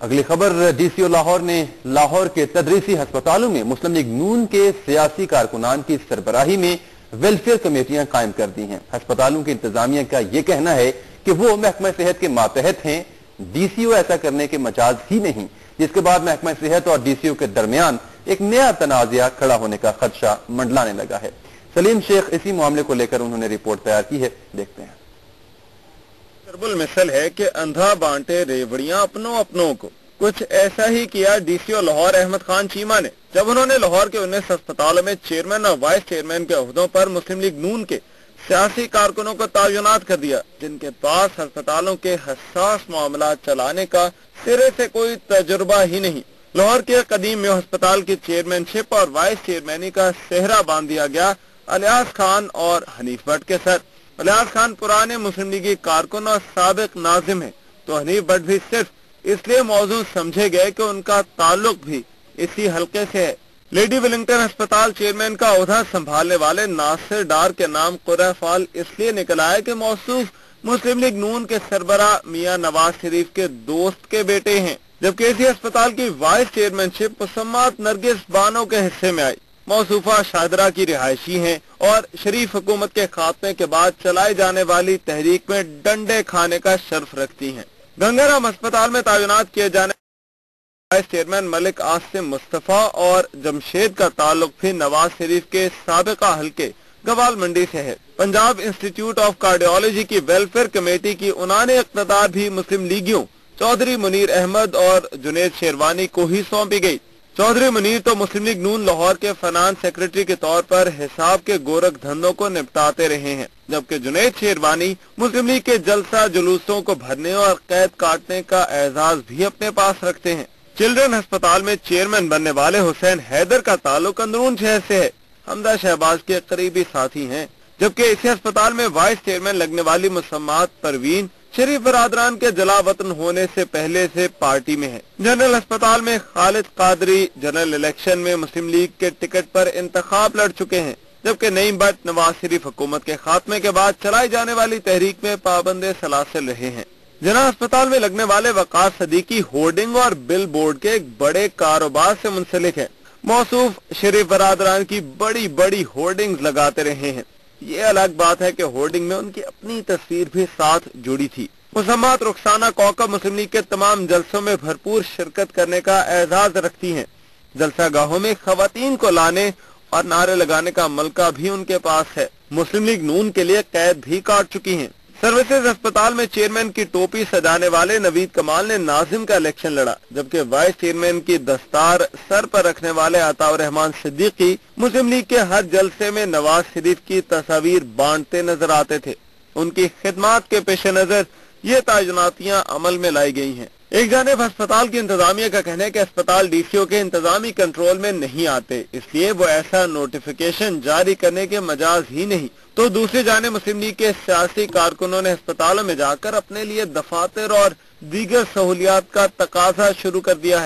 अगली खबर डीसीओ लाहौर ने लाहौर के तदरीसी अस्पतालों में मुस्लिम लीग नून के सियासी कारकुनान की सरबराही में वेलफेयर कमेटियां कायम कर दी हैं। अस्पतालों की इंतजामिया का ये कहना है कि वो महकमा सेहत के मातहत हैं। डीसीओ ऐसा करने के मजाज ही नहीं, जिसके बाद महकमा सेहत और डीसीओ के दरमियान एक नया तनाज़ा खड़ा होने का खदशा मंडलाने लगा है। सलीम शेख इसी मामले को लेकर उन्होंने रिपोर्ट तैयार की है, देखते हैं। करबुल मिसल है कि अंधा बांटे रेवड़ियां अपनों को। कुछ ऐसा ही किया डीसीओ लाहौर अहमद खान चीमा ने, जब उन्होंने लाहौर के 19 अस्पतालों में चेयरमैन और वाइस चेयरमैन के ओहदों पर मुस्लिम लीग नून के सियासी कारकुनों को तैनात कर दिया, जिनके पास अस्पतालों के हसास मामला चलाने का सिरे से कोई तजुर्बा ही नहीं। लाहौर के कदीम में अस्पताल की चेयरमैनशिप और वाइस चेयरमैनी का सेहरा बांध दिया गया अलियास खान और हनीफ भट्ट के सर। अलियास खान पुराने मुस्लिम लीगी कारकुन और साबिक नाजिम है, तो हनीफ भट्ट भी सिर्फ इसलिए मौजूद समझे गए कि उनका ताल्लुक भी इसी हलके से है। लेडी विलिंगटन अस्पताल चेयरमैन का ओहदा संभालने वाले नासिर डार के नाम कुर्रा फाल इसलिए निकला है कि मौसूफ मुस्लिम लीग नून के सरबरा मियां नवाज शरीफ के दोस्त के बेटे हैं, जबकि इसी अस्पताल की वाइस चेयरमैनशिप मुसम्मात नरगिस बानो के हिस्से में आई। मौसूफा शाहदरा की रिहायशी हैं और शरीफ हुकूमत के खात्मे के बाद चलाई जाने वाली तहरीक में डंडे खाने का शर्फ रखती हैं। गंगाराम अस्पताल में तैनात किए जाने वाइस चेयरमैन मलिक आसिम मुस्तफा और जमशेद का ताल्लुक भी नवाज शरीफ के साबिका हलके गवाल मंडी से है। पंजाब इंस्टीट्यूट ऑफ कार्डियोलॉजी की वेलफेयर कमेटी की उनाने इक़्तिदार भी मुस्लिम लीगियों चौधरी मुनीर अहमद और जुनेद शेरवानी को ही सौंपी गई। चौधरी मुनीर तो मुस्लिम लीग नून लाहौर के फाइनेंस सेक्रेटरी के तौर पर हिसाब के गोरख धंधों को निपटाते रहे हैं, जबकि जुनेद शेरवानी मुस्लिम लीग के जलसा जुलूसों को भरने और कैद काटने का एजाज भी अपने पास रखते हैं। चिल्ड्रन अस्पताल में चेयरमैन बनने वाले हुसैन हैदर का ताल्लुक अंदरून शहर से है, हमदा शहबाज के करीबी साथी हैं, जबकि इसी अस्पताल में वाइस चेयरमैन लगने वाली मुसम्मात परवीन शरीफ बरादरान के जलावतन होने से पहले से पार्टी में है। जनरल अस्पताल में खालिद कादरी जनरल इलेक्शन में मुस्लिम लीग के टिकट पर इंतखाब लड़ चुके हैं, जबकि नईम भट्ट नवाज शरीफ हुकूमत के खात्मे के बाद चलाई जाने वाली तहरीक में पाबंदे सलासिल रहे हैं। जना अस्पताल में लगने वाले वकार सदीकी होर्डिंग और बिल बोर्ड के एक बड़े कारोबार से मुंसलिक है। मौसूफ शरीफ बरादरान की बड़ी बड़ी होर्डिंग्स लगाते रहे हैं। ये अलग बात है कि होर्डिंग में उनकी अपनी तस्वीर भी साथ जुड़ी थी। मुसम्मात रुखसाना कौकब मुस्लिम लीग के तमाम जलसों में भरपूर शिरकत करने का एजाज रखती हैं। जलसा गाहों में खवातीन को लाने और नारे लगाने का मलका भी उनके पास है। मुस्लिम लीग नून के लिए कैद भी काट चुकी हैं। सर्विसेज अस्पताल में चेयरमैन की टोपी सजाने वाले नवीद कमाल ने नाजिम का इलेक्शन लड़ा, जबकि वाइस चेयरमैन की दस्तार सर पर रखने वाले अताउर रहमान सिद्दीकी मुस्लिम लीग के हर जलसे में नवाज शरीफ की तस्वीर बांटते नजर आते थे। उनकी खिदमात के पेश नजर ये तैनातियां अमल में लाई गई हैं। एक जानिब अस्पताल की इंतजामिया का कहना है कि अस्पताल डीसीओ के इंतजामी कंट्रोल में नहीं आते, इसलिए वो ऐसा नोटिफिकेशन जारी करने के मजाज ही नहीं, तो दूसरी जानिब मुस्लिम लीग के सियासी कारकुनों ने अस्पतालों में जाकर अपने लिए दफातर और दीगर सहूलियात का तकाजा शुरू कर दिया है।